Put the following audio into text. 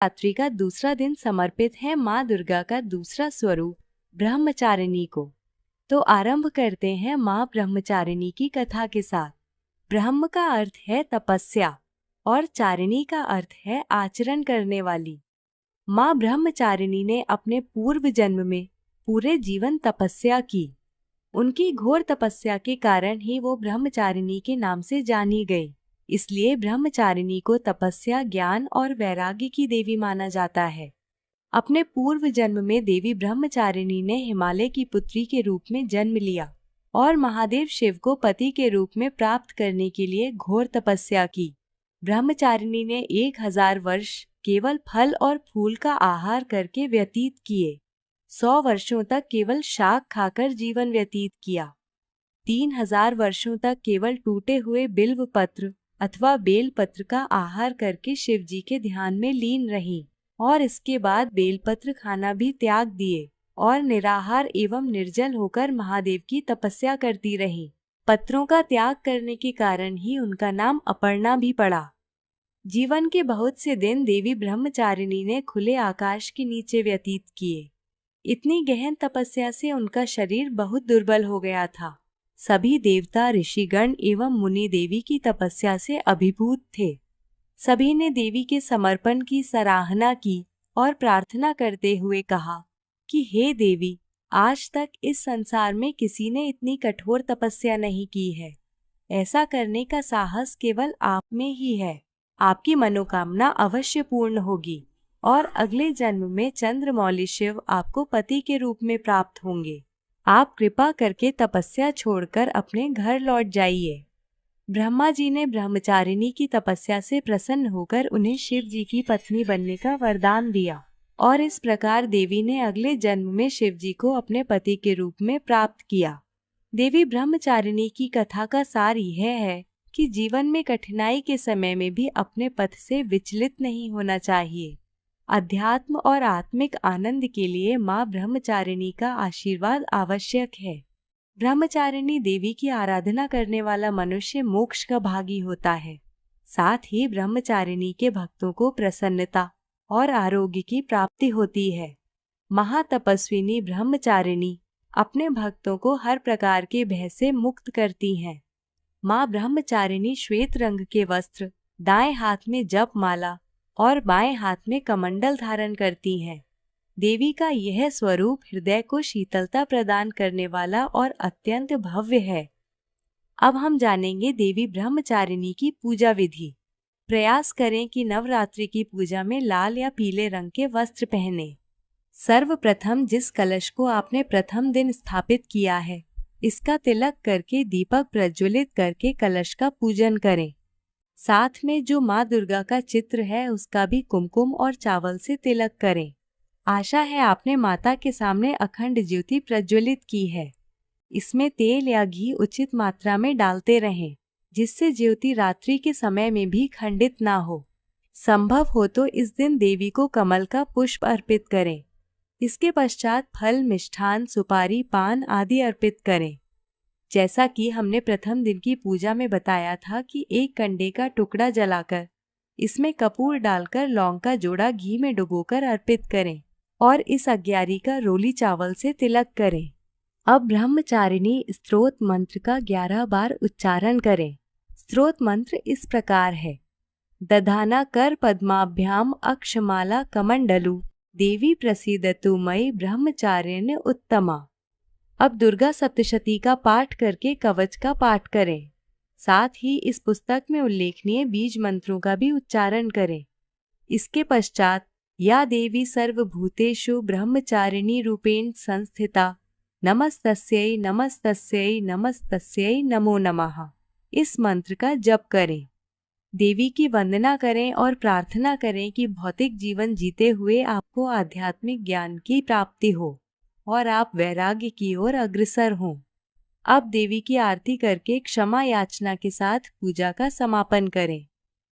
रात्रि का दूसरा दिन समर्पित है माँ दुर्गा का दूसरा स्वरूप ब्रह्मचारिणी को। तो आरंभ करते हैं माँ ब्रह्मचारिणी की कथा के साथ। ब्रह्म का अर्थ है तपस्या और चारिणी का अर्थ है आचरण करने वाली। माँ ब्रह्मचारिणी ने अपने पूर्व जन्म में पूरे जीवन तपस्या की। उनकी घोर तपस्या के कारण ही वो ब्रह्मचारिणी के नाम से जानी गई। इसलिए ब्रह्मचारिणी को तपस्या, ज्ञान और वैराग्य की देवी माना जाता है। अपने पूर्व जन्म में देवी ब्रह्मचारिणी ने हिमालय की पुत्री के रूप में जन्म लिया और महादेव शिव को पति के रूप में प्राप्त करने के लिए घोर तपस्या की। ब्रह्मचारिणी ने 1000 वर्ष केवल फल और फूल का आहार करके व्यतीत किए। 100 वर्षों तक केवल शाक खाकर जीवन व्यतीत किया। 3000 वर्षों तक केवल टूटे हुए बिल्व पत्र अथवा बेल पत्र का आहार करके शिव जी के ध्यान में लीन रही और इसके बाद बेलपत्र खाना भी त्याग दिए और निराहार एवं निर्जल होकर महादेव की तपस्या करती रही। पत्रों का त्याग करने के कारण ही उनका नाम अपर्णा भी पड़ा। जीवन के बहुत से दिन देवी ब्रह्मचारिणी ने खुले आकाश के नीचे व्यतीत किए। इतनी गहन तपस्या से उनका शरीर बहुत दुर्बल हो गया था। सभी देवता, ऋषिगण एवं मुनि देवी की तपस्या से अभिभूत थे। सभी ने देवी के समर्पण की सराहना की और प्रार्थना करते हुए कहा कि हे देवी, आज तक इस संसार में किसी ने इतनी कठोर तपस्या नहीं की है। ऐसा करने का साहस केवल आप में ही है। आपकी मनोकामना अवश्य पूर्ण होगी और अगले जन्म में चंद्रमौली शिव आपको पति के रूप में प्राप्त होंगे। आप कृपा करके तपस्या छोड़कर अपने घर लौट जाइए। ब्रह्मा जी ने ब्रह्मचारिणी की तपस्या से प्रसन्न होकर उन्हें शिव जी की पत्नी बनने का वरदान दिया और इस प्रकार देवी ने अगले जन्म में शिव जी को अपने पति के रूप में प्राप्त किया। देवी ब्रह्मचारिणी की कथा का सार यह है कि जीवन में कठिनाई के समय में भी अपने पथ से विचलित नहीं होना चाहिए। अध्यात्म और आत्मिक आनंद के लिए माँ ब्रह्मचारिणी का आशीर्वाद आवश्यक है। ब्रह्मचारिणी देवी की आराधना करने वाला मनुष्य मोक्ष का भागी होता है। साथ ही ब्रह्मचारिणी के भक्तों को प्रसन्नता और आरोग्य की प्राप्ति होती है। महातपस्विनी ब्रह्मचारिणी अपने भक्तों को हर प्रकार के भय से मुक्त करती हैं। माँ ब्रह्मचारिणी श्वेत रंग के वस्त्र, दाएं हाथ में जप माला और बाएं हाथ में कमंडल धारण करती हैं। देवी का यह स्वरूप हृदय को शीतलता प्रदान करने वाला और अत्यंत भव्य है। अब हम जानेंगे देवी ब्रह्मचारिणी की पूजा विधि। प्रयास करें कि नवरात्रि की पूजा में लाल या पीले रंग के वस्त्र पहने। सर्वप्रथम जिस कलश को आपने प्रथम दिन स्थापित किया है, इसका तिलक करके दीपक प्रज्वलित करके कलश का पूजन करें। साथ में जो माँ दुर्गा का चित्र है उसका भी कुमकुम और चावल से तिलक करें। आशा है आपने माता के सामने अखंड ज्योति प्रज्वलित की है। इसमें तेल या घी उचित मात्रा में डालते रहें, जिससे ज्योति रात्रि के समय में भी खंडित ना हो। संभव हो तो इस दिन देवी को कमल का पुष्प अर्पित करें। इसके पश्चात फल, मिष्ठान, सुपारी, पान आदि अर्पित करें। जैसा कि हमने प्रथम दिन की पूजा में बताया था कि एक कंडे का टुकड़ा जलाकर इसमें कपूर डालकर लौंग का जोड़ा घी में डुबोकर अर्पित करें और इस अग्यारी का रोली चावल से तिलक करें। अब ब्रह्मचारिणी स्तोत्र मंत्र का 11 बार उच्चारण करें। स्तोत्र मंत्र इस प्रकार है: दधाना कर पद्माभ्याम अक्षमाला कमंडलु देवी प्रसीदतु मयि ब्रह्मचारिण्य उत्तमा। अब दुर्गा सप्तशती का पाठ करके कवच का पाठ करें। साथ ही इस पुस्तक में उल्लेखनीय बीज मंत्रों का भी उच्चारण करें। इसके पश्चात या देवी सर्वभूतेषु ब्रह्मचारिणी रूपेण संस्थिता नमस्तस्यै नमस्तस्यै नमस्तस्यै नमो नमः, इस मंत्र का जप करें। देवी की वंदना करें और प्रार्थना करें कि भौतिक जीवन जीते हुए आपको आध्यात्मिक ज्ञान की प्राप्ति हो और आप वैराग्य की ओर अग्रसर हों। अब देवी की आरती करके क्षमा याचना के साथ पूजा का समापन करें।